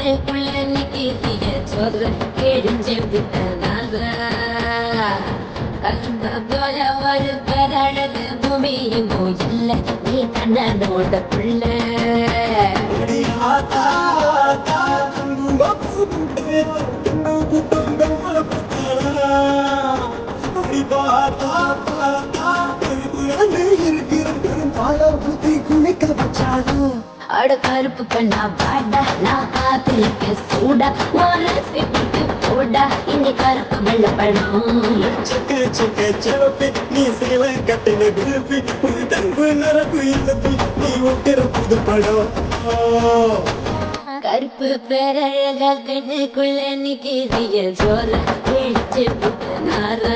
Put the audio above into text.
கண்ணுக்குள்ள நிக்கிறிய சொல்ற கிழிஞ்சு விட்டனால கலந்த போல ஒரு பெறழகு பூமியும் இல்ல நீ கண்ணனோட பிள்ளை அட கருப்பு கண்ணா பாடா நான் காத்திருக்க சூடா ஒரு சிப்பிட்டு போடா இங்க கருப்பு வெள்ள பழம் நீ சேலை கட்டின குருப்பி புது தன்பு நரப்பு இல்லப்பி நீ ஒட்டிற புது படம் கருப்பு பேரழக கண்ணுக்குள்ள நிக்கிறிய சோற கிழிச்சு விட்டு நாரா